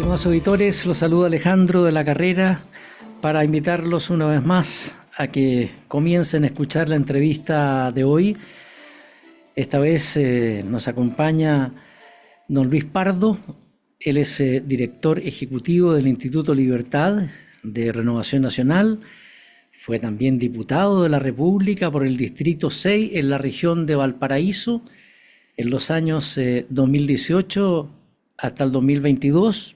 Estimados auditores, los saluda Alejandro de la Carrera para invitarlos una vez más a que comiencen a escuchar la entrevista de hoy. Esta vez nos acompaña don Luis Pardo. Él es director ejecutivo del Instituto Libertad de Renovación Nacional. Fue también diputado de la República por el Distrito 6 en la región de Valparaíso en los años 2018 hasta el 2022.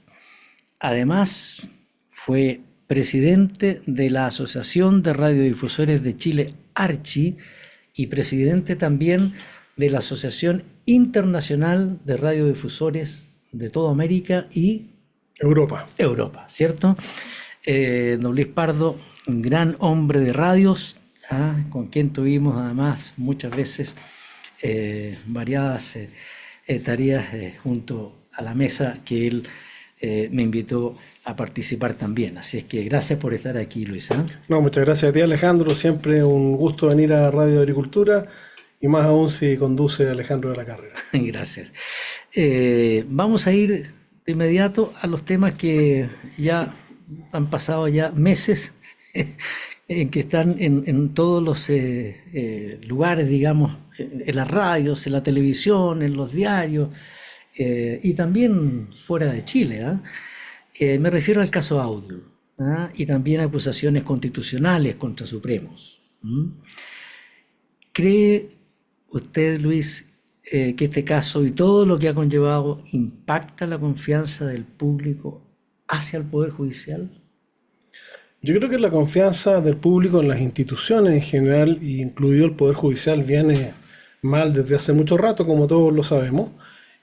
Además, fue presidente de la Asociación de Radiodifusores de Chile, ARCHI, y presidente también de la Asociación Internacional de Radiodifusores de toda América y Europa, ¿cierto? Don Luis Pardo, un gran hombre de radios, con quien tuvimos además muchas veces variadas tareas junto a la mesa que él me invitó a participar también. Así es que gracias por estar aquí, Luis. No, muchas gracias a ti, Alejandro. Siempre un gusto venir a Radio Agricultura y más aún si conduce Alejandro de la Carrera. Gracias. Vamos a ir de inmediato a los temas que ya han pasado ya meses en que están en todos los lugares, digamos, en las radios, en la televisión, en los diarios y también fuera de Chile. Me refiero al caso Audio y también a acusaciones constitucionales contra Supremos. ¿Cree usted, Luis, que este caso y todo lo que ha conllevado impacta la confianza del público hacia el Poder Judicial? Yo creo que la confianza del público en las instituciones en general, incluido el Poder Judicial, viene mal desde hace mucho rato, como todos lo sabemos,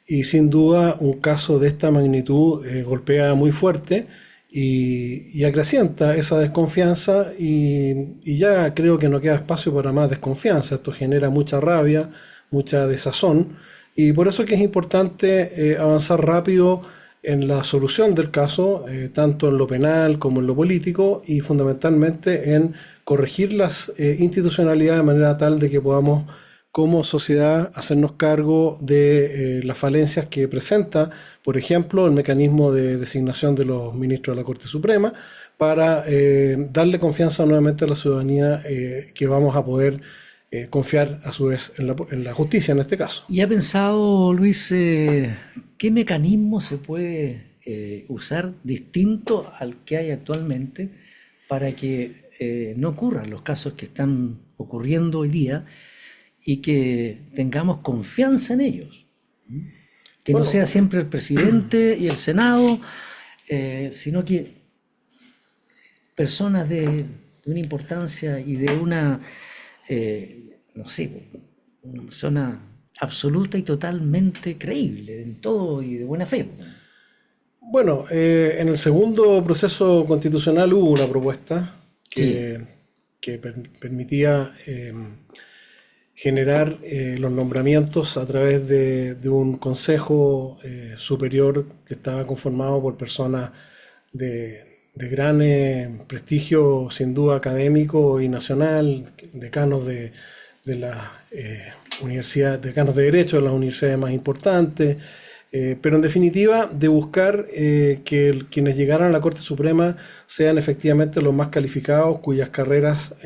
y sin duda un caso de esta magnitud golpea muy fuerte y acrecienta esa desconfianza y ya creo que no queda espacio para más desconfianza. Esto genera mucha rabia, mucha desazón, y por eso es que es importante avanzar rápido en la solución del caso, tanto en lo penal como en lo político, y fundamentalmente en corregir las institucionalidades de manera tal de que podamos como sociedad hacernos cargo de las falencias que presenta, por ejemplo, el mecanismo de designación de los ministros de la Corte Suprema, para darle confianza nuevamente a la ciudadanía que vamos a poder confiar a su vez en la justicia en este caso. ¿Y ha pensado, Luis, qué mecanismo se puede usar distinto al que hay actualmente para que no ocurran los casos que están ocurriendo hoy día y que tengamos confianza en ellos? Que no sea siempre el presidente y el Senado, sino que personas de una importancia y de una, no sé, una persona absoluta y totalmente creíble en todo y de buena fe. Bueno, en el segundo proceso constitucional hubo una propuesta que permitía generar los nombramientos a través de un consejo superior que estaba conformado por personas de gran prestigio, sin duda académico y nacional, decanos de la universidad, decanos de Derecho de las universidades más importantes, pero en definitiva de buscar que quienes llegaran a la Corte Suprema sean efectivamente los más calificados, cuyas carreras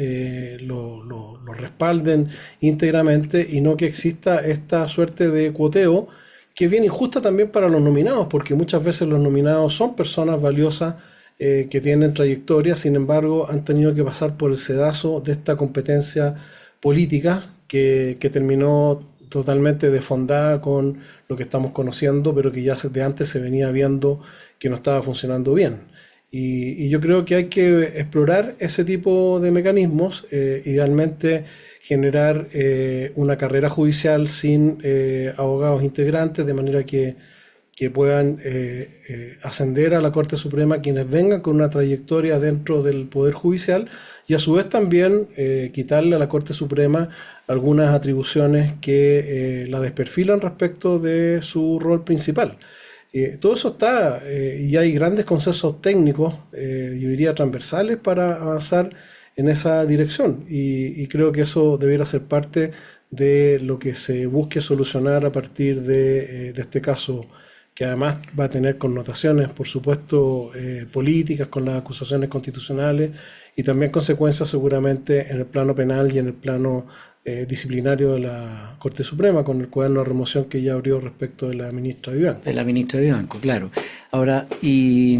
lo respalden íntegramente, y no que exista esta suerte de cuoteo que es bien injusta también para los nominados, porque muchas veces los nominados son personas valiosas que tienen trayectoria, sin embargo han tenido que pasar por el sedazo de esta competencia política que terminó totalmente desfondada con lo que estamos conociendo, pero que ya de antes se venía viendo que no estaba funcionando bien. Y yo creo que hay que explorar ese tipo de mecanismos, idealmente generar una carrera judicial sin abogados integrantes, de manera que puedan ascender a la Corte Suprema quienes vengan con una trayectoria dentro del Poder Judicial, y a su vez también quitarle a la Corte Suprema algunas atribuciones que la desperfilan respecto de su rol principal. Todo eso está, y hay grandes consensos técnicos, yo diría transversales, para avanzar en esa dirección, y creo que eso debiera ser parte de lo que se busque solucionar a partir de este caso que además va a tener connotaciones, por supuesto, políticas con las acusaciones constitucionales y también consecuencias seguramente en el plano penal y en el plano disciplinario de la Corte Suprema, con el cuaderno de remoción que ya abrió respecto de la ministra Vivanco. De la ministra Vivanco, claro. Ahora, ¿y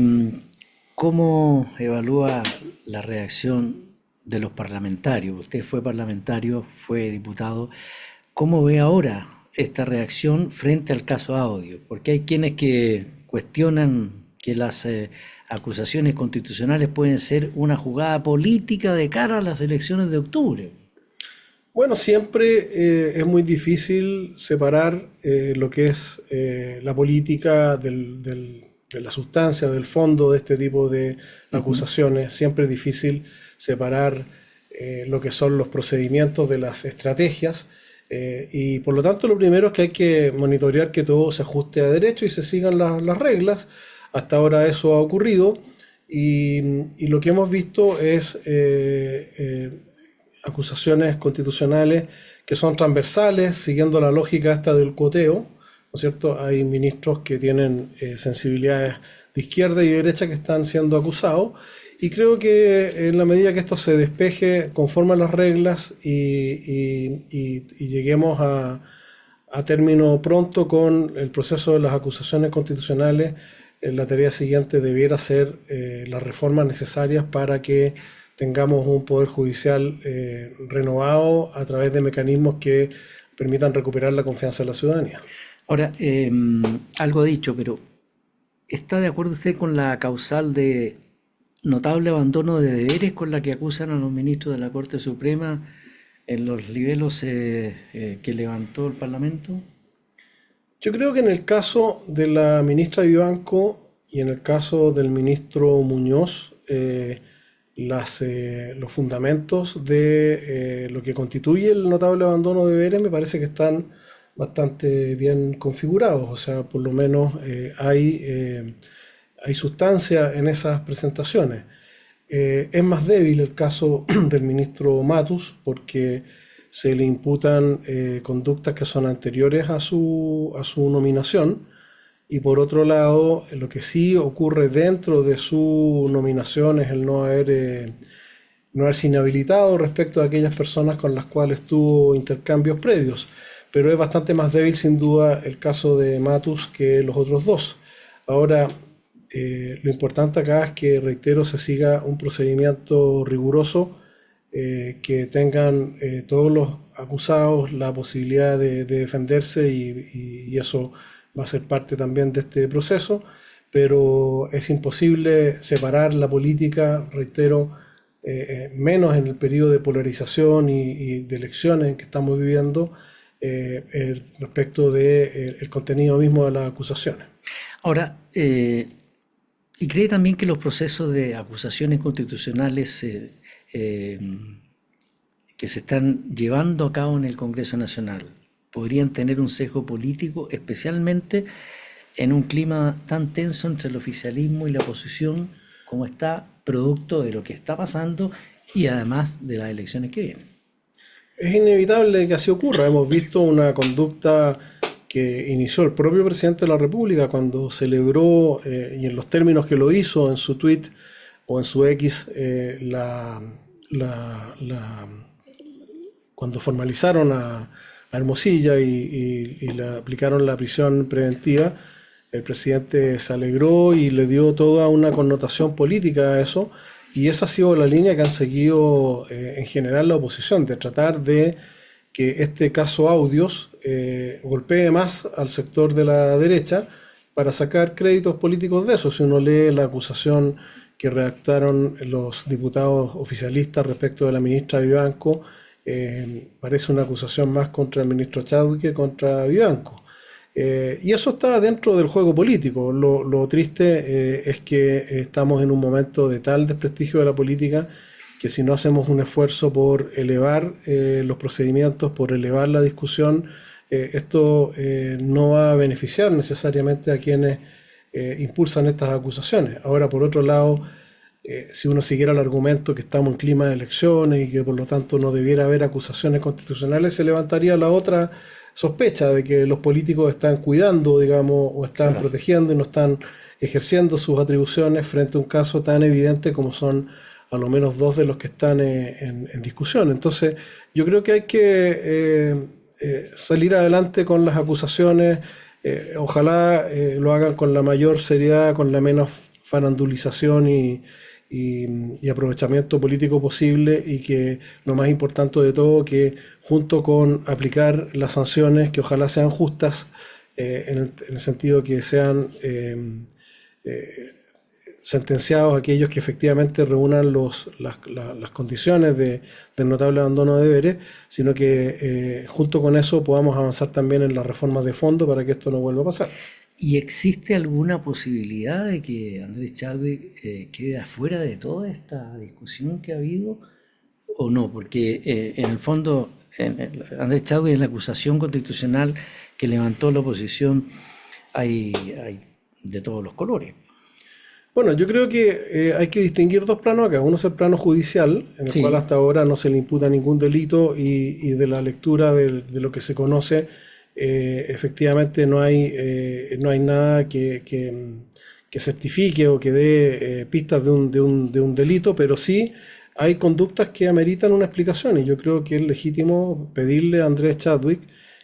cómo evalúa la reacción de los parlamentarios? Usted fue parlamentario, fue diputado. ¿Cómo ve ahora esta reacción frente al caso Audio? Porque hay quienes que cuestionan que las acusaciones constitucionales pueden ser una jugada política de cara a las elecciones de octubre. Bueno, siempre es muy difícil separar lo que es la política de la sustancia, del fondo de este tipo de acusaciones. Siempre es difícil separar lo que son los procedimientos de las estrategias. Y por lo tanto lo primero es que hay que monitorear que todo se ajuste a derecho y se sigan las reglas. Hasta ahora eso ha ocurrido y lo que hemos visto es acusaciones constitucionales que son transversales, siguiendo la lógica esta del cuoteo, ¿no es cierto? Hay ministros que tienen sensibilidades de izquierda y derecha que están siendo acusados, y creo que en la medida que esto se despeje conforme a las reglas y lleguemos a término pronto con el proceso de las acusaciones constitucionales, la tarea siguiente debiera ser las reformas necesarias para que tengamos un poder judicial renovado a través de mecanismos que permitan recuperar la confianza de la ciudadanía. Ahora, algo dicho, pero ¿está de acuerdo usted con la causal de notable abandono de deberes con la que acusan a los ministros de la Corte Suprema en los libelos que levantó el Parlamento? Yo creo que en el caso de la ministra Vivanco y en el caso del ministro Muñoz, los fundamentos de lo que constituye el notable abandono de deberes me parece que están bastante bien configurados. O sea, por lo menos hay sustancia en esas presentaciones. Es más débil el caso del ministro Matus porque se le imputan conductas que son anteriores a su nominación. Y por otro lado, lo que sí ocurre dentro de su nominación es el no haberse inhabilitado respecto a aquellas personas con las cuales tuvo intercambios previos. Pero es bastante más débil sin duda el caso de Matus que los otros dos. Ahora, lo importante acá es que, reitero, se siga un procedimiento riguroso, que tengan todos los acusados la posibilidad de defenderse y eso va a ser parte también de este proceso, pero es imposible separar la política, reitero, menos en el periodo de polarización y de elecciones en que estamos viviendo, respecto del contenido mismo de las acusaciones. Ahora, ¿y cree también que los procesos de acusaciones constitucionales que se están llevando a cabo en el Congreso Nacional podrían tener un sesgo político, especialmente en un clima tan tenso entre el oficialismo y la oposición como está, producto de lo que está pasando y además de las elecciones que vienen? Es inevitable que así ocurra. Hemos visto una conducta que inició el propio presidente de la República cuando celebró, y en los términos que lo hizo en su tweet o en su X, cuando formalizaron a Hermosilla y le aplicaron la prisión preventiva. El presidente se alegró y le dio toda una connotación política a eso, y esa ha sido la línea que han seguido en general la oposición, de tratar de que este caso Audios golpee más al sector de la derecha para sacar créditos políticos de eso. Si uno lee la acusación que redactaron los diputados oficialistas respecto de la ministra Vivanco, parece una acusación más contra el ministro Chadwick que contra Vivanco. Y eso está dentro del juego político. Lo triste es que estamos en un momento de tal desprestigio de la política que si no hacemos un esfuerzo por elevar los procedimientos, por elevar la discusión, esto no va a beneficiar necesariamente a quienes impulsan estas acusaciones. Ahora, por otro lado, si uno siguiera el argumento que estamos en clima de elecciones y que por lo tanto no debiera haber acusaciones constitucionales, se levantaría la otra sospecha de que los políticos están cuidando, digamos, o están protegiendo y no están ejerciendo sus atribuciones frente a un caso tan evidente como son a lo menos dos de los que están en discusión. Entonces, yo creo que hay que salir adelante con las acusaciones. Ojalá lo hagan con la mayor seriedad, con la menos farandulización y aprovechamiento político posible, y que lo más importante de todo, que junto con aplicar las sanciones, que ojalá sean justas, en el sentido que sean sentenciados aquellos que efectivamente reúnan las condiciones del notable abandono de deberes, sino que junto con eso podamos avanzar también en las reformas de fondo para que esto no vuelva a pasar. ¿Y existe alguna posibilidad de que Andrés Chadwick quede afuera de toda esta discusión que ha habido o no? Porque en el fondo Andrés Chadwick, en la acusación constitucional que levantó la oposición, hay de todos los colores. Bueno, yo creo que hay que distinguir dos planos acá. Uno es el plano judicial, en el cual hasta ahora no se le imputa ningún delito, y de la lectura de lo que se conoce, efectivamente no hay nada que certifique o que dé pistas de un delito, pero sí hay conductas que ameritan una explicación, y yo creo que es legítimo pedirle a Andrés Chadwick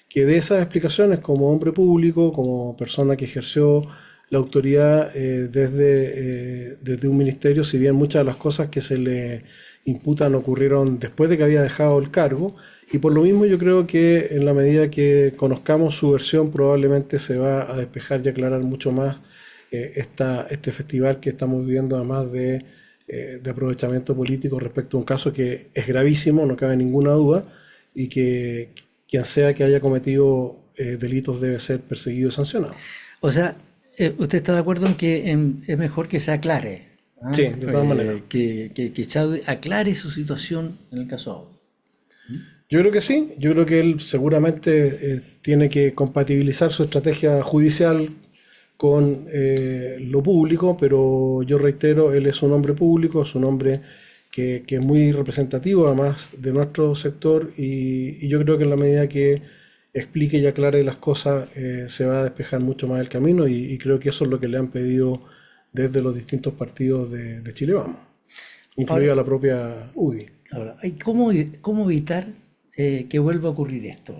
que dé esas explicaciones como hombre público, como persona que ejerció la autoridad desde un ministerio, si bien muchas de las cosas que se le imputan ocurrieron después de que había dejado el cargo, y por lo mismo yo creo que en la medida que conozcamos su versión probablemente se va a despejar y aclarar mucho más este festival que estamos viviendo, además de aprovechamiento político respecto a un caso que es gravísimo, no cabe ninguna duda, y que quien sea que haya cometido delitos debe ser perseguido y sancionado. O sea, ¿usted está de acuerdo en que es mejor que se aclare? Sí, de todas maneras. Que Chadwick aclare su situación en el caso Audi. Yo creo que sí, yo creo que él seguramente tiene que compatibilizar su estrategia judicial con lo público, pero yo reitero, él es un hombre público, es un hombre que es muy representativo además de nuestro sector, y yo creo que en la medida que explique y aclare las cosas se va a despejar mucho más el camino, y creo que eso es lo que le han pedido desde los distintos partidos de Chile Vamos, incluida la propia UDI. Ahora, ¿cómo evitar que vuelva a ocurrir esto?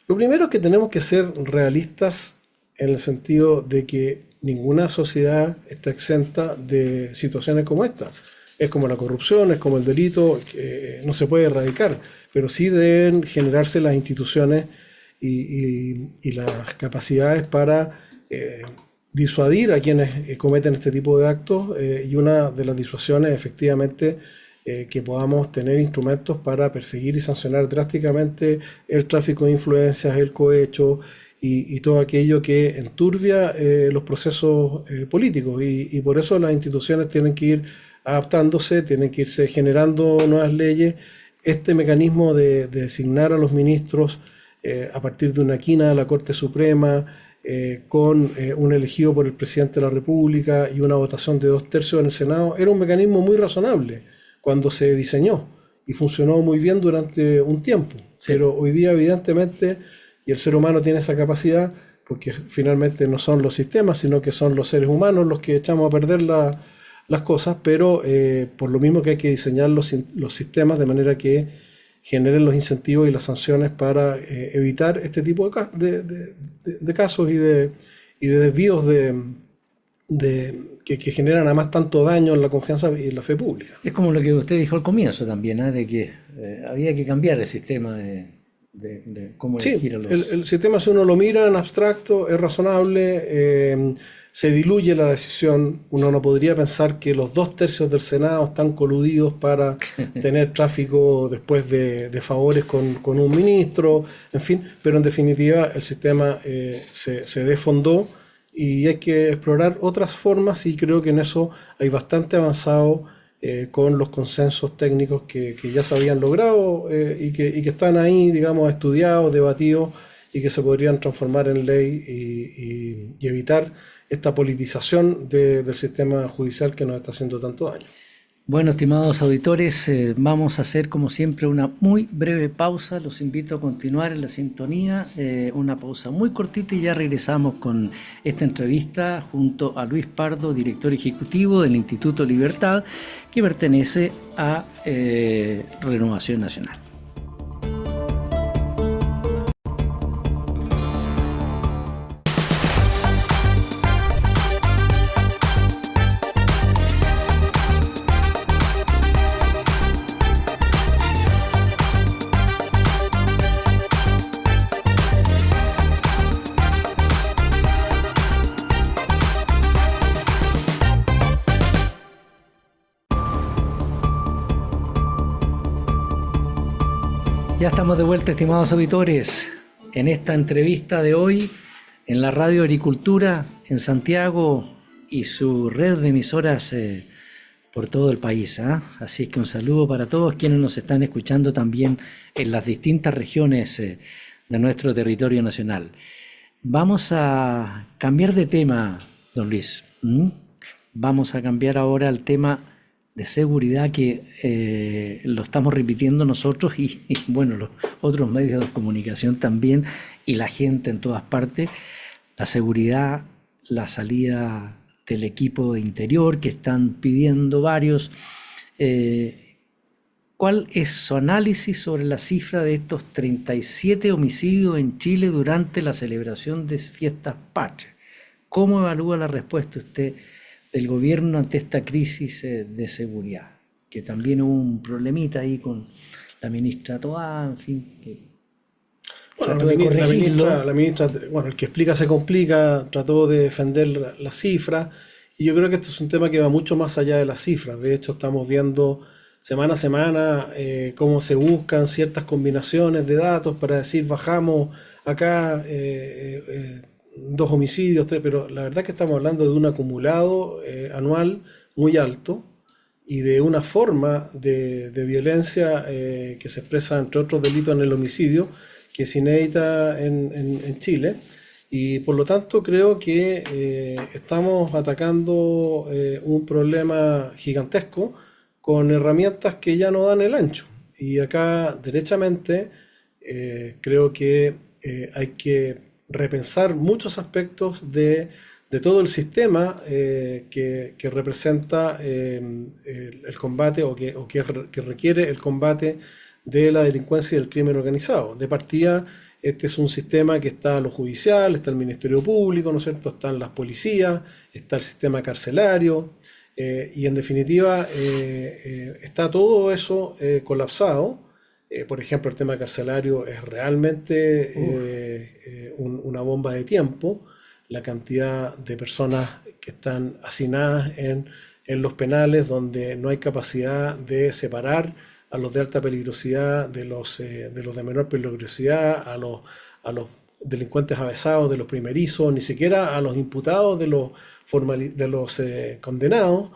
Lo primero es que tenemos que ser realistas en el sentido de que ninguna sociedad está exenta de situaciones como esta. Es como la corrupción, es como el delito, que no se puede erradicar, pero sí deben generarse las instituciones y las capacidades para disuadir a quienes cometen este tipo de actos, y una de las disuasiones efectivamente que podamos tener instrumentos para perseguir y sancionar drásticamente el tráfico de influencias, el cohecho y todo aquello que enturbia los procesos políticos, y por eso las instituciones tienen que ir adaptándose, tienen que irse generando nuevas leyes. Este mecanismo de designar a los ministros a partir de una quina de la Corte Suprema, con un elegido por el presidente de la República y una votación de 2/3 en el Senado, era un mecanismo muy razonable cuando se diseñó y funcionó muy bien durante un tiempo. Sí. Pero hoy día evidentemente, y el ser humano tiene esa capacidad, porque finalmente no son los sistemas, sino que son los seres humanos los que echamos a perder las cosas, pero por lo mismo que hay que diseñar los sistemas de manera que generen los incentivos y las sanciones para evitar este tipo de casos y de desvíos que generan además tanto daño en la confianza y en la fe pública. Es como lo que usted dijo al comienzo también, de que había que cambiar el sistema de cómo elegir a los... El sistema, si uno lo mira en abstracto, es razonable, se diluye la decisión. Uno no podría pensar que los 2/3 del Senado están coludidos para tener tráfico después de favores con un ministro, en fin, pero en definitiva el sistema se desfondó, y hay que explorar otras formas, y creo que en eso hay bastante avanzado con los consensos técnicos que ya se habían logrado y que están ahí, digamos, estudiados, debatidos, y que se podrían transformar en ley y evitar esta politización del sistema judicial que nos está haciendo tanto daño. Bueno, estimados auditores, vamos a hacer como siempre una muy breve pausa. Los invito a continuar en la sintonía, una pausa muy cortita y ya regresamos con esta entrevista junto a Luis Pardo, director ejecutivo del Instituto Libertad, que pertenece a Renovación Nacional. Ya estamos de vuelta, estimados auditores, en esta entrevista de hoy en la Radio Agricultura en Santiago y su red de emisoras por todo el país. Así es que un saludo para todos quienes nos están escuchando también en las distintas regiones de nuestro territorio nacional. Vamos a cambiar de tema, don Luis. Vamos a cambiar ahora al tema de seguridad que lo estamos repitiendo nosotros y bueno, los otros medios de comunicación también y la gente en todas partes. La seguridad, la salida del equipo de interior que están pidiendo varios. ¿Cuál es su análisis sobre la cifra de estos 37 homicidios en Chile durante la celebración de fiestas patrias? ¿Cómo evalúa la respuesta usted del gobierno ante esta crisis de seguridad? Que también hubo un problemita ahí con la ministra Toá, en fin, que bueno, trató de corregirlo. la ministra, bueno, el que explica se complica, trató de defender la cifra, y yo creo que esto es un tema que va mucho más allá de las cifras. De hecho, estamos viendo semana a semana cómo se buscan ciertas combinaciones de datos para decir bajamos acá 2 homicidios, 3, pero la verdad es que estamos hablando de un acumulado anual muy alto y de una forma de violencia que se expresa entre otros delitos en el homicidio, que es inédita en Chile. Y por lo tanto creo que estamos atacando un problema gigantesco con herramientas que ya no dan el ancho. Y acá, derechamente, creo que hay que repensar muchos aspectos de todo el sistema que representa el combate o que requiere el combate de la delincuencia y del crimen organizado. De partida, este es un sistema que está lo judicial, está el Ministerio Público, ¿no es cierto? Están las policías, está el sistema carcelario, y en definitiva está todo eso colapsado. Por ejemplo, el tema carcelario es realmente una bomba de tiempo. La cantidad de personas que están hacinadas en los penales, donde no hay capacidad de separar a los de alta peligrosidad de los de menor peligrosidad, a los delincuentes avesados de los primerizos, ni siquiera a los imputados de los condenados,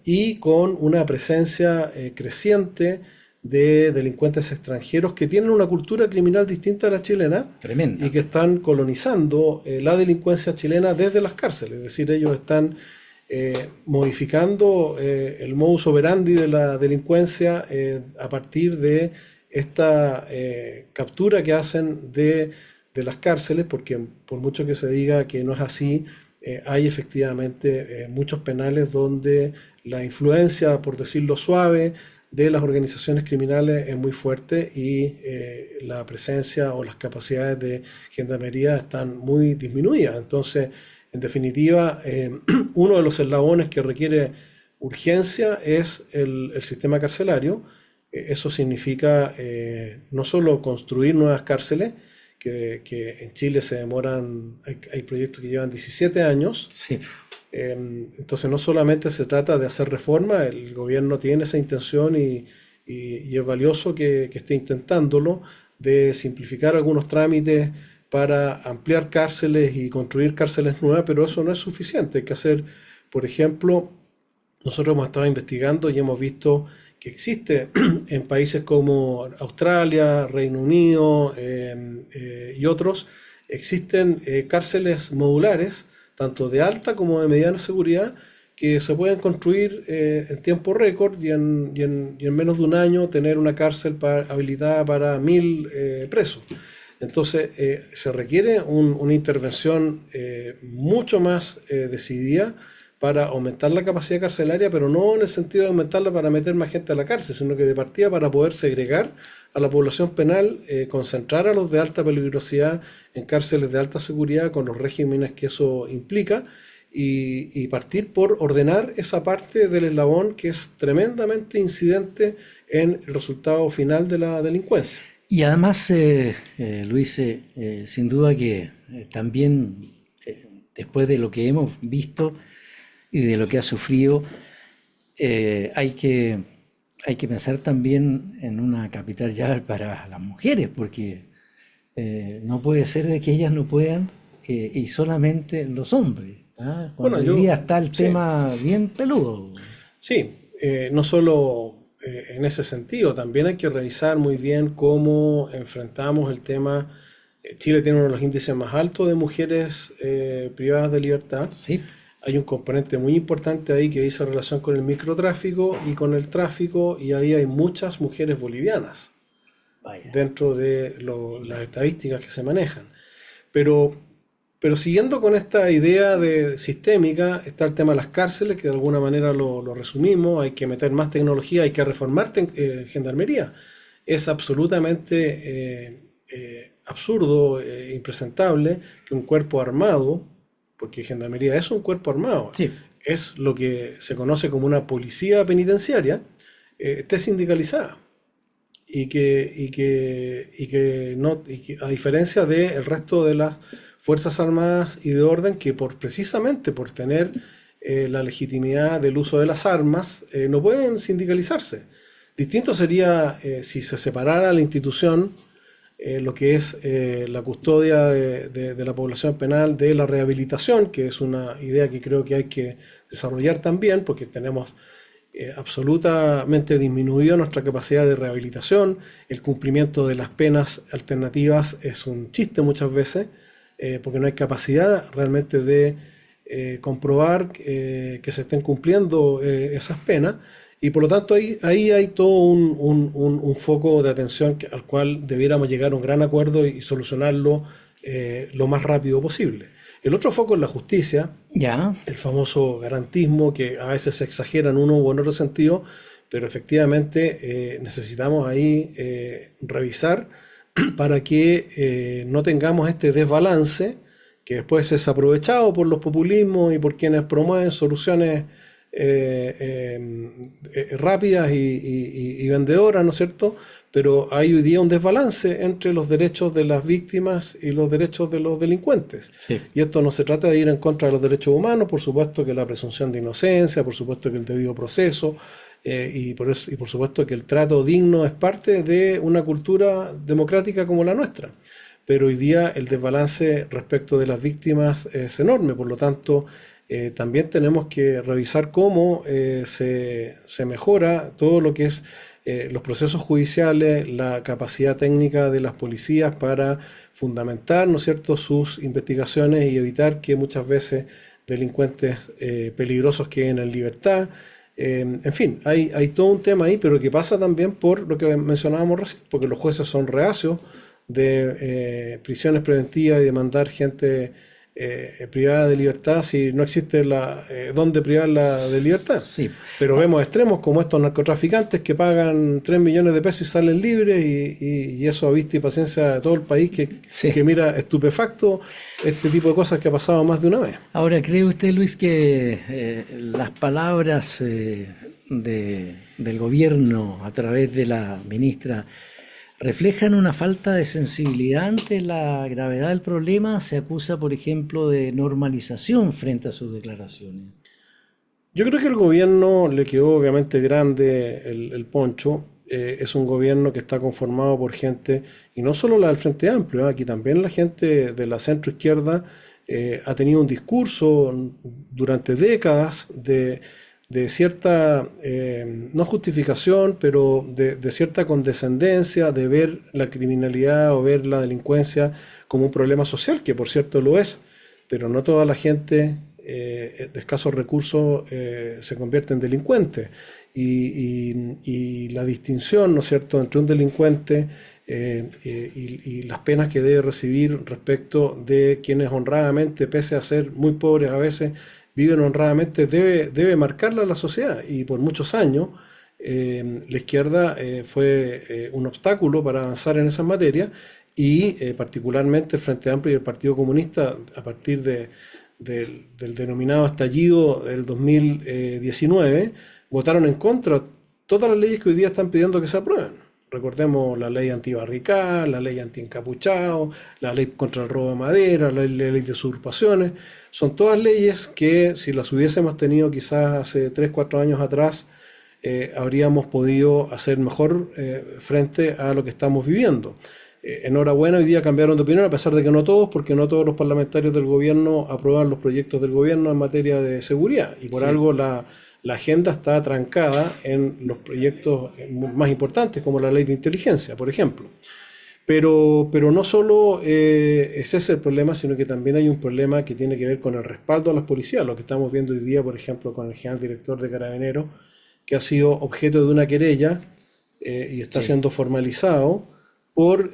y con una presencia creciente de delincuentes extranjeros que tienen una cultura criminal distinta a la chilena. Tremenda. Y que están colonizando la delincuencia chilena desde las cárceles. Es decir, ellos están modificando el modus operandi de la delincuencia a partir de esta captura que hacen de las cárceles, porque por mucho que se diga que no es así, hay efectivamente muchos penales donde la influencia, por decirlo suave, de las organizaciones criminales es muy fuerte y la presencia o las capacidades de gendarmería están muy disminuidas. Entonces, en definitiva, uno de los eslabones que requiere urgencia es el sistema carcelario. Eso significa no solo construir nuevas cárceles, que en Chile se demoran, hay proyectos que llevan 17 años. Sí. Entonces no solamente se trata de hacer reforma, el gobierno tiene esa intención y es valioso que esté intentándolo, de simplificar algunos trámites para ampliar cárceles y construir cárceles nuevas, pero eso no es suficiente. Hay que hacer, por ejemplo, nosotros hemos estado investigando y hemos visto que existe en países como Australia, Reino Unido y otros, existen cárceles modulares, tanto de alta como de mediana seguridad, que se pueden construir en tiempo récord y en menos de un año tener una cárcel habilitada para 1000 presos. Entonces se requiere una intervención mucho más decidida para aumentar la capacidad carcelaria, pero no en el sentido de aumentarla para meter más gente a la cárcel, sino que de partida para poder segregar a la población penal, concentrar a los de alta peligrosidad en cárceles de alta seguridad con los regímenes que eso implica, y partir por ordenar esa parte del eslabón que es tremendamente incidente en el resultado final de la delincuencia. Y además, Luis, sin duda que también después de lo que hemos visto y de lo que ha sufrido, hay que pensar también en una capital ya para las mujeres, porque no puede ser de que ellas no puedan y solamente los hombres. Cuando hoy día está el tema bien peludo. Sí, no solo en ese sentido, también hay que revisar muy bien cómo enfrentamos el tema. Chile tiene uno de los índices más altos de mujeres privadas de libertad. Sí. Hay un componente muy importante ahí que dice relación con el microtráfico y con el tráfico, y ahí hay muchas mujeres bolivianas. Vaya. Dentro de las estadísticas que se manejan. Pero siguiendo con esta idea sistémica, está el tema de las cárceles, que de alguna manera lo resumimos. Hay que meter más tecnología, hay que reformar gendarmería. Es absolutamente absurdo, impresentable que un cuerpo armado, porque gendarmería es un cuerpo armado, sí, es lo que se conoce como una policía penitenciaria, esté sindicalizada. Y que a diferencia del resto de las Fuerzas Armadas y de orden, que precisamente por tener la legitimidad del uso de las armas, no pueden sindicalizarse. Distinto sería si se separara la institución, lo que es la custodia de la población penal de la rehabilitación, que es una idea que creo que hay que desarrollar también, porque tenemos absolutamente disminuido nuestra capacidad de rehabilitación. El cumplimiento de las penas alternativas es un chiste muchas veces, porque no hay capacidad realmente de comprobar que se estén cumpliendo esas penas, y por lo tanto ahí hay todo un foco de atención al cual debiéramos llegar a un gran acuerdo y solucionarlo lo más rápido posible. El otro foco es la justicia, ya, el famoso garantismo, que a veces se exagera en uno u en otro sentido, pero efectivamente necesitamos ahí revisar para que no tengamos este desbalance que después es aprovechado por los populismos y por quienes promueven soluciones rápidas y vendedoras, ¿no es cierto? Pero hay hoy día un desbalance entre los derechos de las víctimas y los derechos de los delincuentes. Sí. Y esto no se trata de ir en contra de los derechos humanos, por supuesto que la presunción de inocencia, por supuesto que el debido proceso, y por supuesto que el trato digno es parte de una cultura democrática como la nuestra. Pero hoy día el desbalance respecto de las víctimas es enorme, por lo tanto también tenemos que revisar cómo se mejora todo lo que es los procesos judiciales, la capacidad técnica de las policías para fundamentar, ¿no es cierto?, sus investigaciones y evitar que muchas veces delincuentes peligrosos queden en libertad. En fin, hay todo un tema ahí, pero que pasa también por lo que mencionábamos recién, porque los jueces son reacios de prisiones preventivas y de mandar gente privada de libertad si no existe dónde privarla de libertad. Sí. Pero vemos extremos como estos narcotraficantes que pagan 3 millones de pesos y salen libres, y eso a vista y paciencia de todo el país que mira estupefacto este tipo de cosas que ha pasado más de una vez. Ahora, ¿cree usted, Luis, que las palabras del gobierno a través de la ministra reflejan una falta de sensibilidad ante la gravedad del problema? Se acusa, por ejemplo, de normalización frente a sus declaraciones. Yo creo que al gobierno le quedó obviamente grande el poncho. Es un gobierno que está conformado por gente, y no solo la del Frente Amplio, aquí también la gente de la centroizquierda ha tenido un discurso durante décadas de cierta, no justificación, pero de cierta condescendencia, de ver la criminalidad o ver la delincuencia como un problema social, que por cierto lo es, pero no toda la gente de escasos recursos se convierte en delincuente. Y la distinción, ¿no es cierto?, entre un delincuente y las penas que debe recibir respecto de quienes honradamente, pese a ser muy pobres a veces, viven honradamente, debe marcarla a la sociedad. Y por muchos años la izquierda fue un obstáculo para avanzar en esas materias y particularmente el Frente Amplio y el Partido Comunista a partir del denominado estallido del 2019 votaron en contra de todas las leyes que hoy día están pidiendo que se aprueben. Recordemos la ley antibarricada, la ley antiencapuchado, la ley contra el robo de madera, la ley de usurpaciones. Son todas leyes que si las hubiésemos tenido quizás hace 3, 4 años atrás, habríamos podido hacer mejor frente a lo que estamos viviendo. Enhorabuena, hoy día cambiaron de opinión, a pesar de que no todos, porque no todos los parlamentarios del gobierno aprueban los proyectos del gobierno en materia de seguridad. Y por algo la agenda está trancada en los proyectos más importantes, como la ley de inteligencia, por ejemplo. Pero no solo es ese el problema, sino que también hay un problema que tiene que ver con el respaldo a las policías, lo que estamos viendo hoy día, por ejemplo, con el general director de Carabineros, que ha sido objeto de una querella y está siendo formalizado por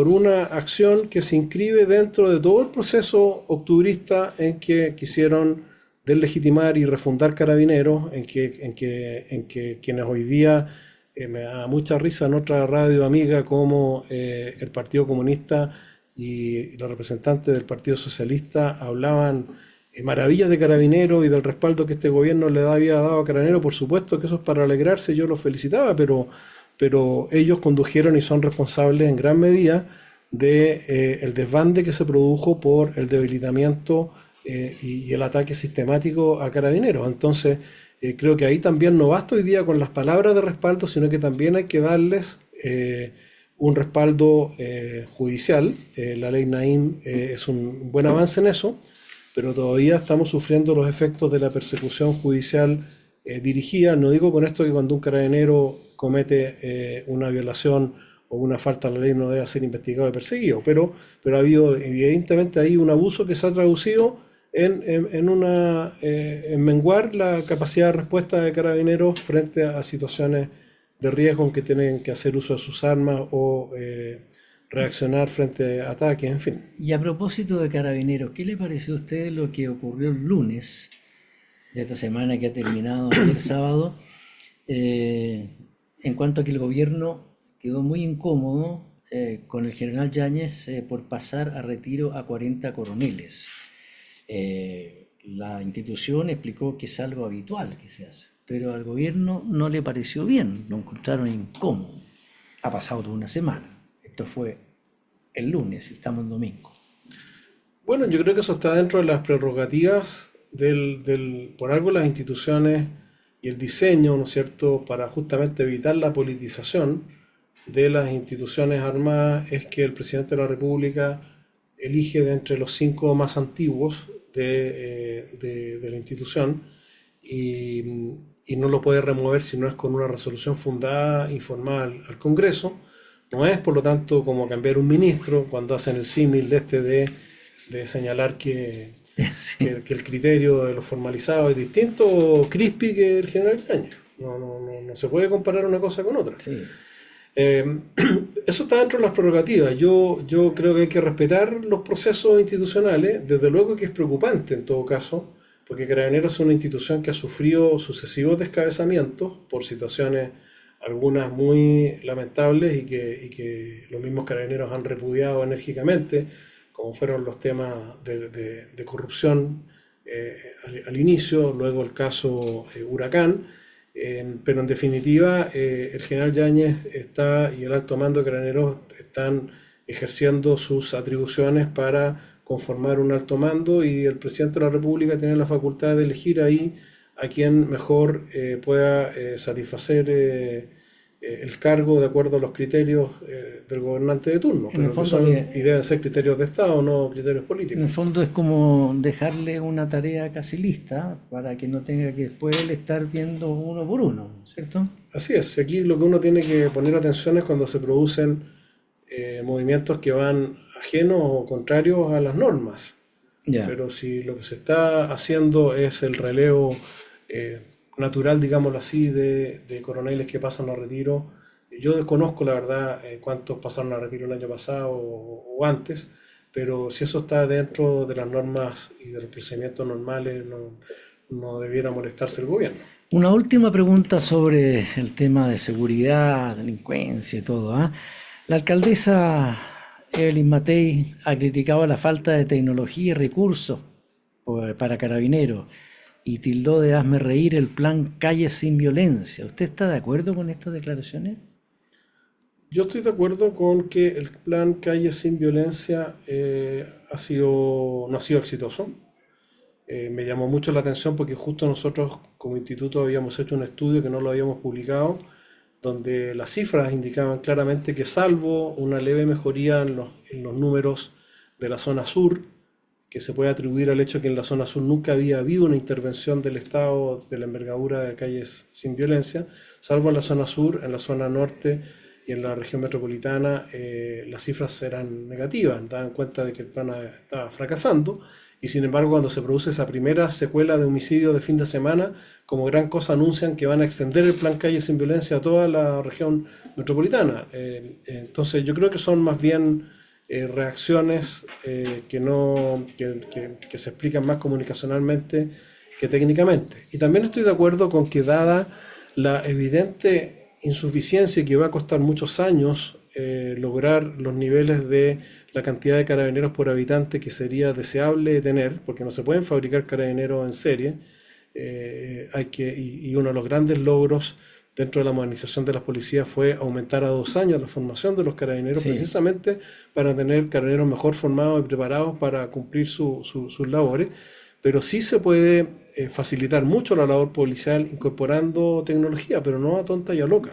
una acción que se inscribe dentro de todo el proceso octubrista en que quisieron deslegitimar y refundar Carabineros, en que quienes hoy día, me da mucha risa en otra radio amiga como el Partido Comunista y los representantes del Partido Socialista hablaban maravillas de Carabineros y del respaldo que este gobierno le había dado a Carabineros. Por supuesto que eso es para alegrarse, yo los felicitaba, pero ellos condujeron y son responsables en gran medida del desbande que se produjo por el debilitamiento y el ataque sistemático a Carabineros. Entonces, creo que ahí también no basta hoy día con las palabras de respaldo, sino que también hay que darles un respaldo judicial. La ley Naim es un buen avance en eso, pero todavía estamos sufriendo los efectos de la persecución judicial dirigida. No digo con esto que cuando un carabinero comete una violación o una falta a la ley no debe ser investigado y perseguido, pero ha habido evidentemente ahí un abuso que se ha traducido en menguar la capacidad de respuesta de Carabineros frente a situaciones de riesgo en que tienen que hacer uso de sus armas o reaccionar frente a ataques, en fin. Y a propósito de Carabineros, ¿qué le pareció a usted lo que ocurrió el lunes de esta semana que ha terminado ayer sábado, en cuanto a que el gobierno quedó muy incómodo con el general Yáñez por pasar a retiro a 40 coroneles? La institución explicó que es algo habitual que se hace, pero al gobierno no le pareció bien, lo encontraron incómodo. Ha pasado toda una semana. Esto fue el lunes, estamos en domingo. Bueno, yo creo que eso está dentro de las prerrogativas por algo las instituciones y el diseño, ¿no es cierto?, para justamente evitar la politización de las instituciones armadas, es que el presidente de la República elige de entre los 5 más antiguos de la institución y no lo puede remover si no es con una resolución fundada, informada al Congreso. No es, por lo tanto, como cambiar un ministro cuando hacen el símil de señalar que el criterio de lo formalizado es distinto, Crispi, que el general Yáñez. No se puede comparar una cosa con otra. Sí. Eso está dentro de las prerrogativas. Yo creo que hay que respetar los procesos institucionales. Desde luego que es preocupante en todo caso, porque Carabineros es una institución que ha sufrido sucesivos descabezamientos por situaciones algunas muy lamentables y que los mismos Carabineros han repudiado enérgicamente, como fueron los temas de corrupción al inicio, luego el caso Huracán, pero en definitiva el general Yáñez y el alto mando de Carabineros están ejerciendo sus atribuciones para conformar un alto mando y el presidente de la República tiene la facultad de elegir ahí a quien mejor pueda satisfacer el cargo de acuerdo a los criterios del gobernante de turno, pero que son y deben ser criterios de Estado, no criterios políticos. En el fondo es como dejarle una tarea casi lista para que no tenga que después él estar viendo uno por uno, ¿cierto? Así es, aquí lo que uno tiene que poner atención es cuando se producen movimientos que van ajenos o contrarios a las normas. Ya. Pero si lo que se está haciendo es el relevo natural, digámoslo así, de coroneles que pasan a retiro, yo desconozco la verdad cuántos pasaron a retiro el año pasado o antes, pero si eso está dentro de las normas y de los procedimientos normales, no debiera molestarse el gobierno. Una última pregunta sobre el tema de seguridad, delincuencia y todo, ¿ah? La alcaldesa Evelyn Matei ha criticado la falta de tecnología y recursos para Carabineros y tildó de hazme reír el plan Calles sin Violencia. ¿Usted está de acuerdo con estas declaraciones? Yo estoy de acuerdo con que el plan Calles sin Violencia no ha sido exitoso. Me llamó mucho la atención porque justo nosotros como instituto habíamos hecho un estudio que no lo habíamos publicado, donde las cifras indicaban claramente que salvo una leve mejoría en los números de la zona sur, que se puede atribuir al hecho que en la zona sur nunca había habido una intervención del Estado de la envergadura de Calles sin Violencia, salvo en la zona sur, en la zona norte y en la región metropolitana las cifras eran negativas, daban cuenta de que el plan estaba fracasando. Y sin embargo, cuando se produce esa primera secuela de homicidio de fin de semana, como gran cosa anuncian que van a extender el plan Calles sin Violencia a toda la región metropolitana. Entonces yo creo que son más bien reacciones que se explican más comunicacionalmente que técnicamente. Y también estoy de acuerdo con que dada la evidente insuficiencia que va a costar muchos años lograr los niveles de la cantidad de carabineros por habitante que sería deseable tener, porque no se pueden fabricar carabineros en serie, y uno de los grandes logros dentro de la modernización de las policías fue aumentar a 2 años la formación de los carabineros, Sí. precisamente para tener carabineros mejor formados y preparados para cumplir sus labores, pero sí se puede facilitar mucho la labor policial incorporando tecnología, pero no a tonta y a loca.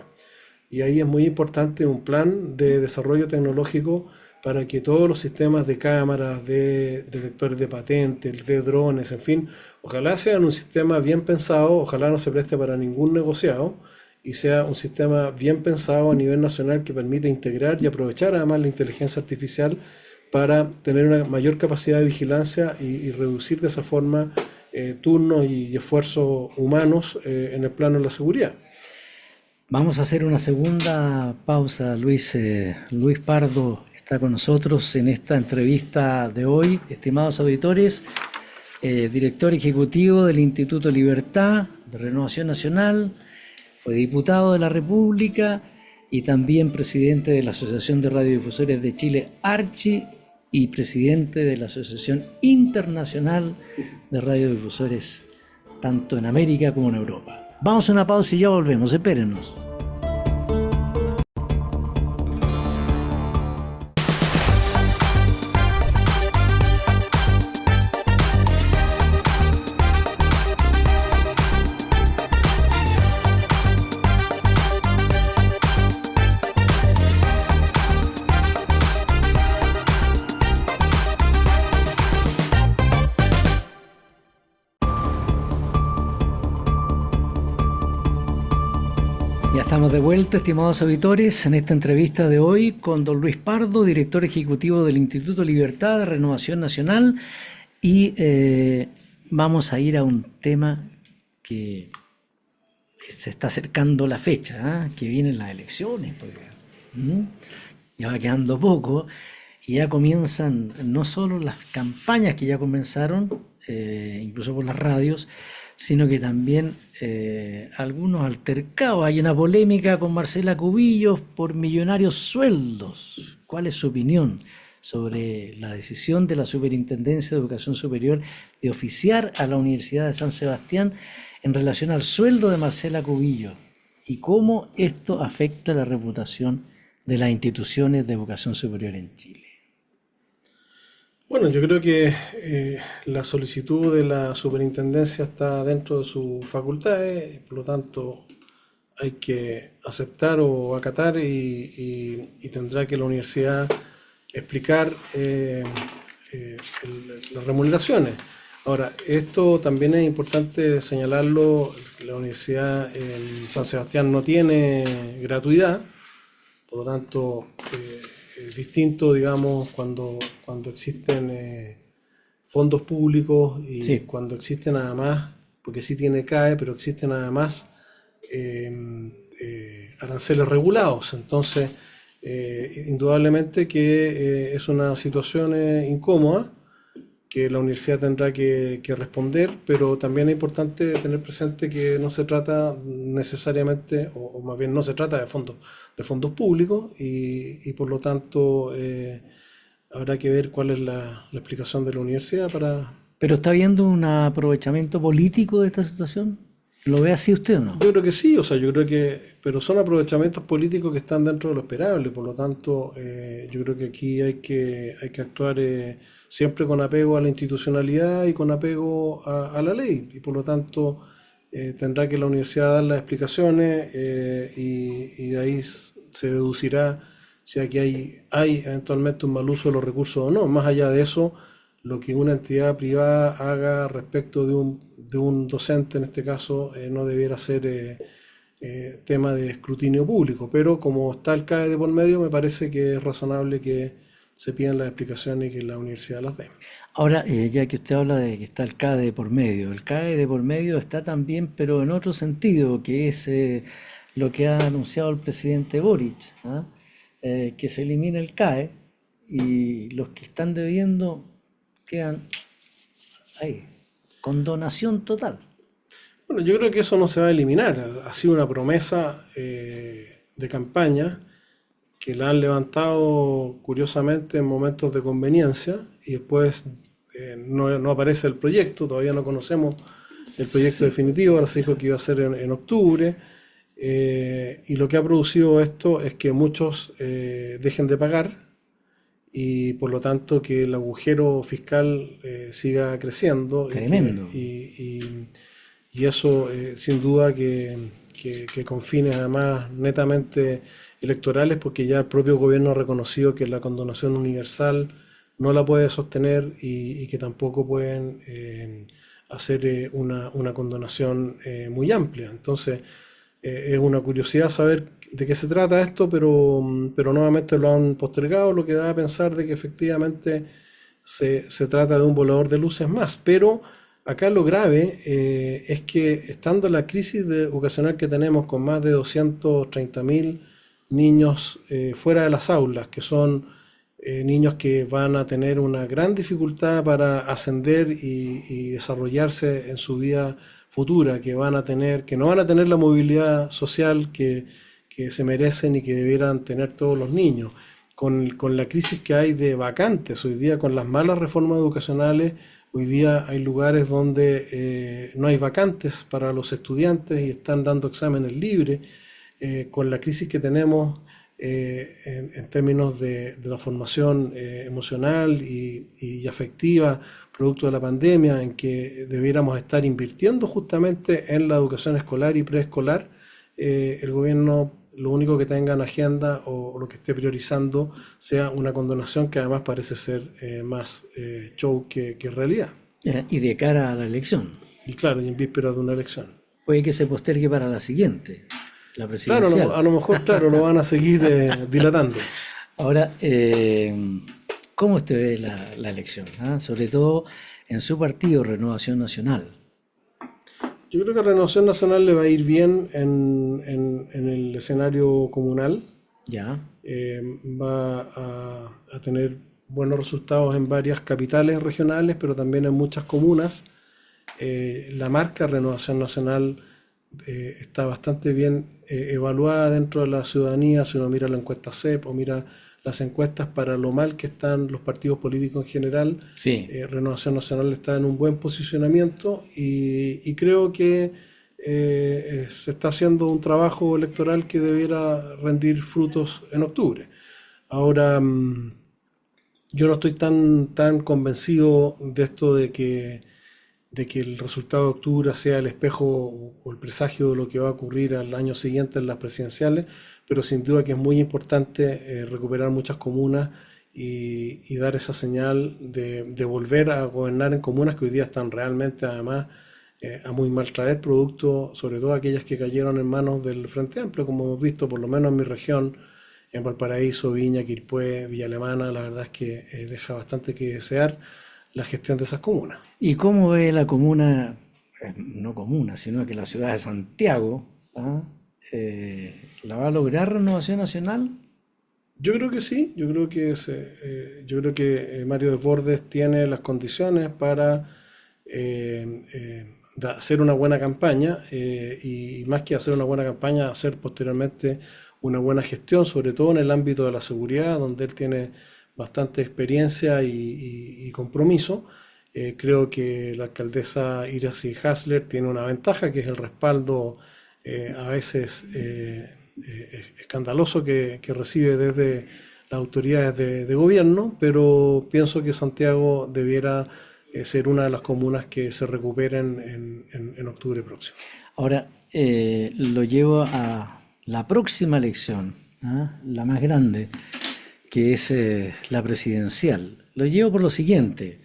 Y ahí es muy importante un plan de desarrollo tecnológico para que todos los sistemas de cámaras, de detectores de patentes, de drones, en fin, ojalá sean un sistema bien pensado, ojalá no se preste para ningún negociado y sea un sistema bien pensado a nivel nacional que permita integrar y aprovechar además la inteligencia artificial para tener una mayor capacidad de vigilancia y reducir de esa forma turnos y esfuerzos humanos en el plano de la seguridad. Vamos a hacer una segunda pausa, Luis. Luis Pardo está con nosotros en esta entrevista de hoy. Estimados auditores, director ejecutivo del Instituto Libertad de Renovación Nacional, fue diputado de la República y también presidente de la Asociación de Radiodifusores de Chile, ARCHI, y presidente de la Asociación Internacional de Radiodifusores, tanto en América como en Europa. Vamos a una pausa y ya volvemos, espérenos. Ya estamos de vuelta, estimados auditores, en esta entrevista de hoy con don Luis Pardo, director ejecutivo del Instituto Libertad de Renovación Nacional, y vamos a ir a un tema que se está acercando la fecha, que vienen las elecciones, pues, ya va quedando poco, y ya comienzan no solo las campañas que ya comenzaron, incluso por las radios, sino que también algunos altercados. Hay una polémica con Marcela Cubillos por millonarios sueldos. ¿Cuál es su opinión sobre la decisión de la Superintendencia de Educación Superior de oficiar a la Universidad de San Sebastián en relación al sueldo de Marcela Cubillos y cómo esto afecta la reputación de las instituciones de educación superior en Chile? Bueno, yo creo que la solicitud de la superintendencia está dentro de sus facultades, por lo tanto hay que aceptar o acatar y tendrá que la universidad explicar las remuneraciones. Ahora, esto también es importante señalarlo, la universidad en San Sebastián no tiene gratuidad, por lo tanto es distinto, digamos, cuando existen fondos públicos y Sí. cuando existen además, porque sí tiene CAE, pero existen además aranceles regulados. Entonces, indudablemente que es una situación incómoda que la universidad tendrá que responder, pero también es importante tener presente que no se trata necesariamente, o más bien no se trata de fondos públicos y por lo tanto habrá que ver cuál es la explicación de la universidad para... ¿Pero está habiendo un aprovechamiento político de esta situación? ¿Lo ve así usted o no? Yo creo que sí, o sea, yo creo que, pero son aprovechamientos políticos que están dentro de lo esperable, por lo tanto, yo creo que aquí hay que actuar siempre con apego a la institucionalidad y con apego a la ley, y por lo tanto tendrá que la universidad dar las explicaciones y de ahí se deducirá si aquí hay eventualmente un mal uso de los recursos o no. Más allá de eso, lo que una entidad privada haga respecto de un docente, en este caso, no debiera ser tema de escrutinio público. Pero como está el CAE de por medio, me parece que es razonable que se pidan las explicaciones y que la universidad las dé. Ahora, ya que usted habla de que está el CAE de por medio, el CAE de por medio está también, pero en otro sentido, que es lo que ha anunciado el presidente Boric, ¿ah? Que se elimine el CAE y los que están debiendo quedan ahí, con donación total. Bueno, yo creo que eso no se va a eliminar. Ha sido una promesa de campaña que la han levantado curiosamente en momentos de conveniencia y después no aparece el proyecto, todavía no conocemos el proyecto Sí, definitivo, ahora se dijo que iba a ser en octubre, y lo que ha producido esto es que muchos dejen de pagar y por lo tanto que el agujero fiscal siga creciendo tremendo. y eso sin duda que con fines además netamente electorales, porque ya el propio gobierno ha reconocido que la condonación universal no la puede sostener y que tampoco pueden hacer una condonación muy amplia. Entonces, es una curiosidad saber de qué se trata esto, pero nuevamente lo han postergado, lo que da a pensar de que efectivamente se trata de un volador de luces más. Pero acá lo grave es que estando la crisis educacional que tenemos con más de 230.000 niños fuera de las aulas, que son niños que van a tener una gran dificultad para ascender y desarrollarse en su vida futura, que no van a tener la movilidad social que se merecen y que debieran tener todos los niños. Con la crisis que hay de vacantes hoy día, con las malas reformas educacionales, hoy día hay lugares donde no hay vacantes para los estudiantes y están dando exámenes libres. Con la crisis que tenemos en términos de la formación emocional y afectiva, producto de la pandemia, en que debiéramos estar invirtiendo justamente en la educación escolar y preescolar, el gobierno lo único que tenga en agenda o lo que esté priorizando sea una condonación que además parece ser más show que realidad. Y de cara a la elección, Y claro, y en vísperas de una elección. puede que se postergue para la siguiente, la Claro, presidencial. a lo mejor, claro, lo van a seguir dilatando. Ahora, ¿cómo usted ve la elección? ¿Ah? Sobre todo en su partido, Renovación Nacional. Yo creo que a Renovación Nacional le va a ir bien en el escenario comunal. ¿Ya? Va a tener buenos resultados en varias capitales regionales, pero también en muchas comunas. La marca Renovación Nacional está bastante bien evaluada dentro de la ciudadanía. Si uno mira la encuesta CEP o mira las encuestas para lo mal que están los partidos políticos en general, Sí. Renovación Nacional está en un buen posicionamiento y creo que se está haciendo un trabajo electoral que debiera rendir frutos en octubre. Ahora, yo no estoy tan convencido de esto de que el resultado de octubre sea el espejo o el presagio de lo que va a ocurrir al año siguiente en las presidenciales, pero sin duda que es muy importante recuperar muchas comunas y dar esa señal de volver a gobernar en comunas que hoy día están realmente además a muy mal traer, producto sobre todo aquellas que cayeron en manos del Frente Amplio, como hemos visto por lo menos en mi región, en Valparaíso, Viña, Quilpué, Villa Alemana. La verdad es que deja bastante que desear la gestión de esas comunas. ¿Y cómo ve la comuna, no comuna, sino que la ciudad de Santiago, ¿ah? ¿La va a lograr Renovación Nacional? Yo creo que sí, yo creo que Mario Desbordes tiene las condiciones para hacer una buena campaña y más que hacer una buena campaña, hacer posteriormente una buena gestión, sobre todo en el ámbito de la seguridad, donde él tiene bastante experiencia y compromiso. Creo que la alcaldesa Iracy Hasler tiene una ventaja, que es el respaldo a veces escandaloso que recibe desde las autoridades de gobierno, pero pienso que Santiago debiera ser una de las comunas que se recuperen en octubre próximo. Ahora, lo llevo a la próxima elección, ¿ah? La más grande, que es la presidencial. Lo llevo por lo siguiente.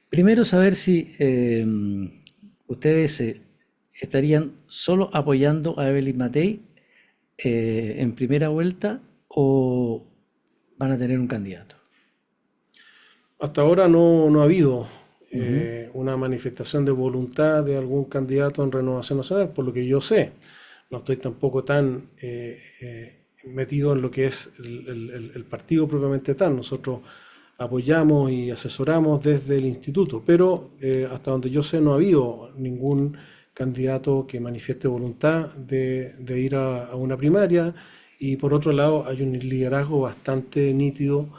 Primero, saber si ustedes estarían solo apoyando a Evelyn Matei en primera vuelta o van a tener un candidato. Hasta ahora no ha habido una manifestación de voluntad de algún candidato en Renovación Nacional, por lo que yo sé. No estoy tampoco tan metido en lo que es el partido propiamente tal. Nosotros apoyamos y asesoramos desde el instituto, pero hasta donde yo sé no ha habido ningún candidato que manifieste voluntad de ir a una primaria, y por otro lado hay un liderazgo bastante nítido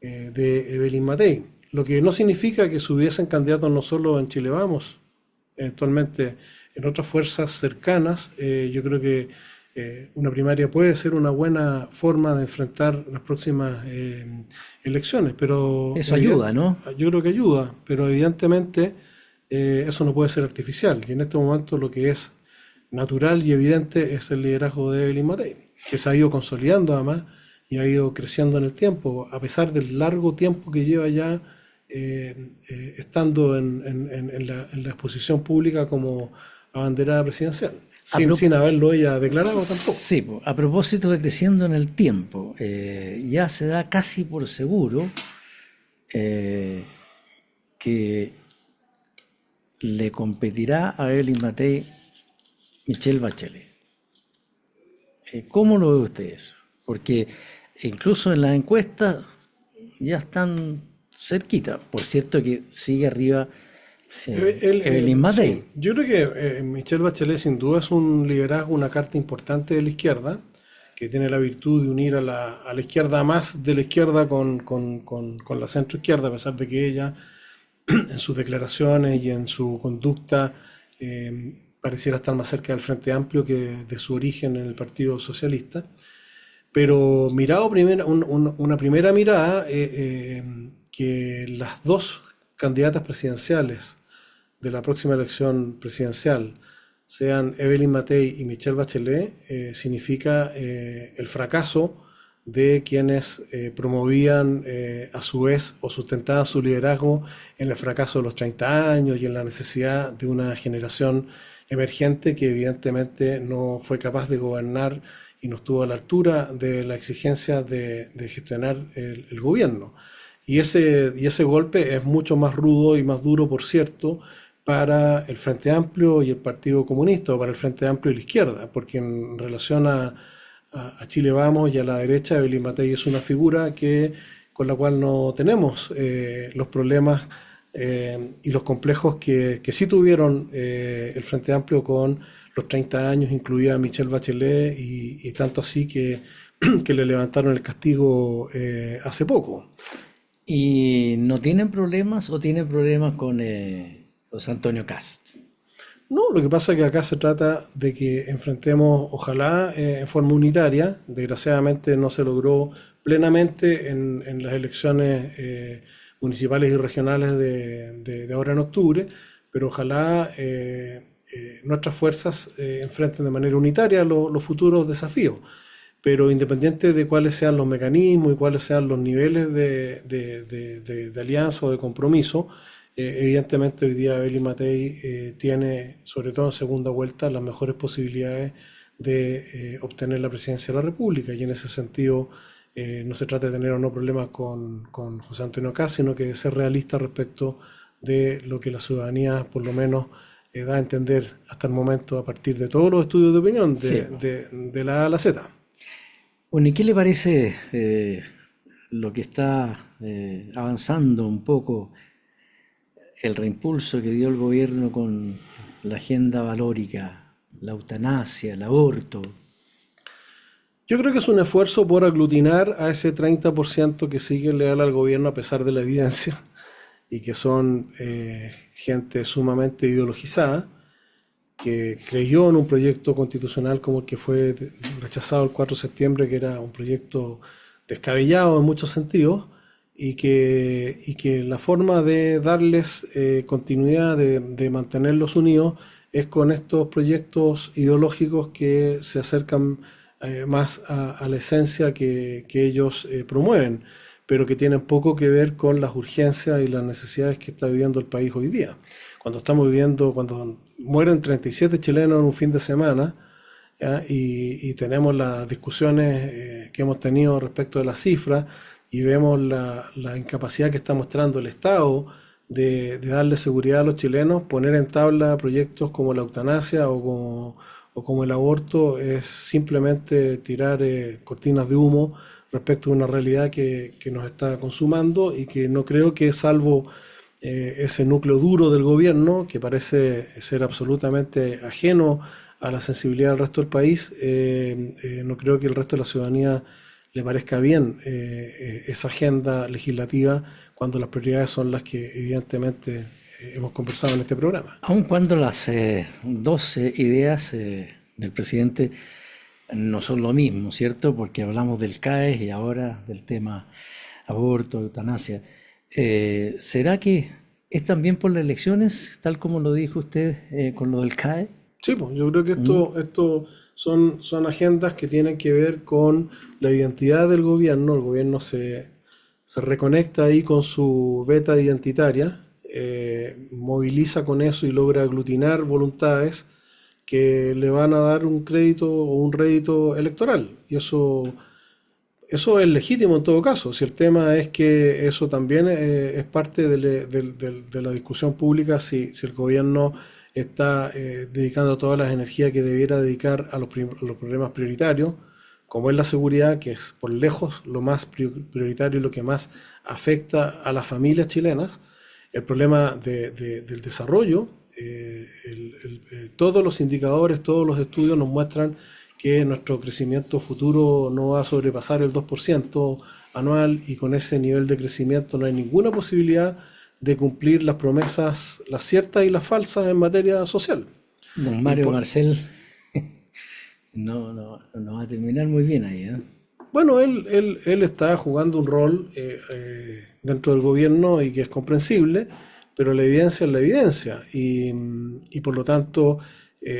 de Evelyn Matei, lo que no significa que se hubiesen candidatos no solo en Chile Vamos, eventualmente en otras fuerzas cercanas. Yo creo que una primaria puede ser una buena forma de enfrentar las próximas elecciones, pero Eso ayuda, ¿no? yo creo que ayuda, pero evidentemente eso no puede ser artificial, y en este momento lo que es natural y evidente es el liderazgo de Evelyn Matei, que se ha ido consolidando además y ha ido creciendo en el tiempo, a pesar del largo tiempo que lleva ya estando en la exposición pública como abanderada presidencial, A pro- sin haberlo ella declarado tampoco. Sí, a propósito de creciendo en el tiempo, ya se da casi por seguro eh, que le competirá a Evelyn Matei Michelle Bachelet. ¿Cómo lo ve usted eso? Porque incluso en las encuestas ya están cerquita. Por cierto que sigue arriba Evelyn Matei. Sí, yo creo que Michelle Bachelet sin duda es un liderazgo, una carta importante de la izquierda, que tiene la virtud de unir a la izquierda, más de la izquierda con la centroizquierda, a pesar de que ella en sus declaraciones y en su conducta pareciera estar más cerca del Frente Amplio que de su origen en el Partido Socialista. Pero mirado una primera mirada, que las dos candidatas presidenciales de la próxima elección presidencial sean Evelyn Matei y Michelle Bachelet, significa el fracaso de quienes promovían a su vez o sustentaban su liderazgo en el fracaso de los 30 años y en la necesidad de una generación emergente que evidentemente no fue capaz de gobernar y no estuvo a la altura de la exigencia de gestionar el gobierno. Y ese golpe es mucho más rudo y más duro, por cierto, para el Frente Amplio y el Partido Comunista, o para el Frente Amplio y la izquierda, porque en relación a Chile Vamos y a la derecha, Evelyn Matei es una figura con la cual no tenemos los problemas y los complejos que sí tuvieron el Frente Amplio con los 30 años, incluida Michelle Bachelet, y tanto así que le levantaron el castigo hace poco. ¿Y no tienen problemas o tienen problemas con José Antonio Cast? No, lo que pasa es que acá se trata de que enfrentemos, ojalá en forma unitaria. Desgraciadamente no se logró plenamente en las elecciones municipales y regionales de ahora en octubre, pero ojalá nuestras fuerzas enfrenten de manera unitaria los futuros desafíos. Pero independiente de cuáles sean los mecanismos y cuáles sean los niveles de alianza o de compromiso, evidentemente hoy día Evelyn Matei tiene, sobre todo en segunda vuelta, las mejores posibilidades de obtener la presidencia de la República, y en ese sentido no se trata de tener o no problemas con José Antonio Cast, sino que de ser realista respecto de lo que la ciudadanía por lo menos da a entender hasta el momento a partir de todos los estudios de opinión Sí. de la A a la Z. Bueno, ¿y qué le parece lo que está avanzando un poco el reimpulso que dio el gobierno con la agenda valórica, la eutanasia, el aborto? Yo creo que es un esfuerzo por aglutinar a ese 30% que sigue leal al gobierno a pesar de la evidencia y que son gente sumamente ideologizada, que creyó en un proyecto constitucional como el que fue rechazado el 4 de septiembre, que era un proyecto descabellado en muchos sentidos, y que la forma de darles continuidad, de mantenerlos unidos, es con estos proyectos ideológicos que se acercan más a la esencia que ellos promueven, pero que tienen poco que ver con las urgencias y las necesidades que está viviendo el país hoy día. Cuando mueren 37 chilenos en un fin de semana, ¿ya? Y tenemos las discusiones que hemos tenido respecto de las cifras y vemos la incapacidad que está mostrando el Estado de darle seguridad a los chilenos, poner en tabla proyectos como la eutanasia o como el aborto es simplemente tirar cortinas de humo respecto a una realidad que nos está consumando y que no creo que, salvo ese núcleo duro del gobierno, que parece ser absolutamente ajeno a la sensibilidad del resto del país, no creo que el resto de la ciudadanía le parezca bien esa agenda legislativa cuando las prioridades son las que evidentemente hemos conversado en este programa. Aun cuando las dos ideas del presidente no son lo mismo, ¿cierto? Porque hablamos del CAES y ahora del tema aborto, eutanasia. ¿Será que es también por las elecciones, tal como lo dijo usted con lo del CAE? Sí, pues yo creo que esto son agendas que tienen que ver con la identidad del gobierno. El gobierno se reconecta ahí con su beta identitaria, moviliza con eso y logra aglutinar voluntades que le van a dar un crédito o un rédito electoral. Y eso es legítimo en todo caso. Si el tema es que eso también es parte de la discusión pública, si el gobierno está dedicando todas las energías que debiera dedicar a los problemas prioritarios, como es la seguridad, que es por lejos lo más prioritario y lo que más afecta a las familias chilenas, el problema del desarrollo, todos los indicadores, todos los estudios nos muestran que nuestro crecimiento futuro no va a sobrepasar el 2% anual, y con ese nivel de crecimiento no hay ninguna posibilidad de cumplir las promesas, las ciertas y las falsas en materia social. Don Y Mario Marcel no va a terminar muy bien ahí, ¿eh? bueno, él está jugando un rol dentro del gobierno y que es comprensible, pero la evidencia es la evidencia y por lo tanto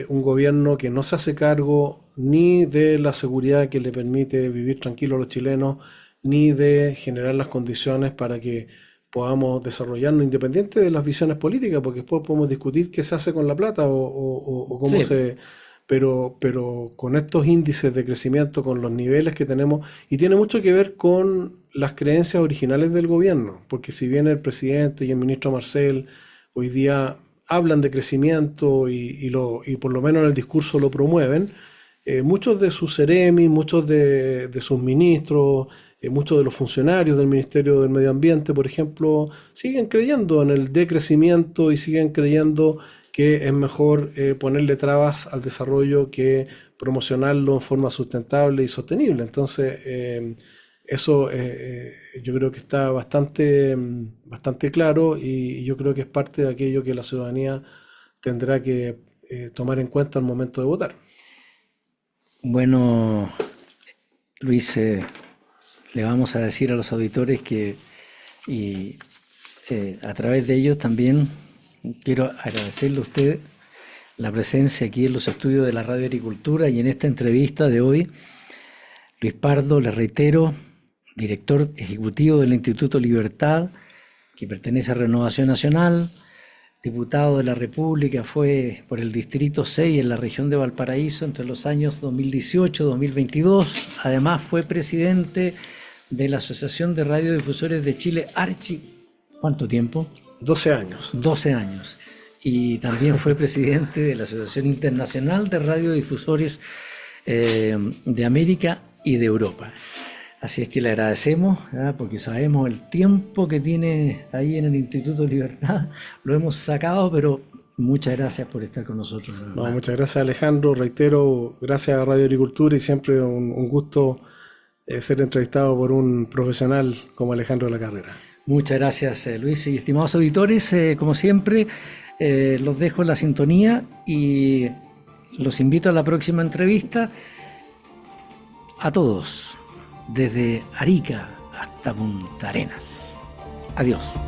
un gobierno que no se hace cargo ni de la seguridad que le permite vivir tranquilos a los chilenos, ni de generar las condiciones para que podamos desarrollarnos independiente de las visiones políticas, porque después podemos discutir qué se hace con la plata o cómo Sí, se... Pero con estos índices de crecimiento, con los niveles que tenemos, y tiene mucho que ver con las creencias originales del gobierno, porque si bien el presidente y el ministro Marcel hoy día hablan de crecimiento y por lo menos en el discurso lo promueven, muchos de sus seremis, muchos de sus ministros, muchos de los funcionarios del Ministerio del Medio Ambiente, por ejemplo, siguen creyendo en el decrecimiento y siguen creyendo que es mejor ponerle trabas al desarrollo que promocionarlo en forma sustentable y sostenible. Entonces, eso yo creo que está bastante claro y yo creo que es parte de aquello que la ciudadanía tendrá que tomar en cuenta al momento de votar. bueno, Luis, le vamos a decir a los auditores que y a través de ellos también quiero agradecerle a usted la presencia aquí en los estudios de la Radio Agricultura y en esta entrevista de hoy. Luis Pardo, le reitero, director ejecutivo del Instituto Libertad, que pertenece a Renovación Nacional, diputado de la República, fue por el Distrito 6 en la región de Valparaíso entre los años 2018 y 2022. Además fue presidente de la Asociación de Radiodifusores de Chile, Archi. ¿Cuánto tiempo? 12 años. 12 años. Y también fue presidente de la Asociación Internacional de Radiodifusores de América y de Europa. Así es que le agradecemos, porque sabemos el tiempo que tiene ahí en el Instituto Libertad. Lo hemos sacado, pero muchas gracias por estar con nosotros. No, muchas gracias, Alejandro. Reitero, gracias a Radio Agricultura y siempre un gusto ser entrevistado por un profesional como Alejandro de la Carrera. Muchas gracias, Luis. Y estimados auditores, como siempre, los dejo en la sintonía y los invito a la próxima entrevista. A todos, desde Arica hasta Punta Arenas. Adiós.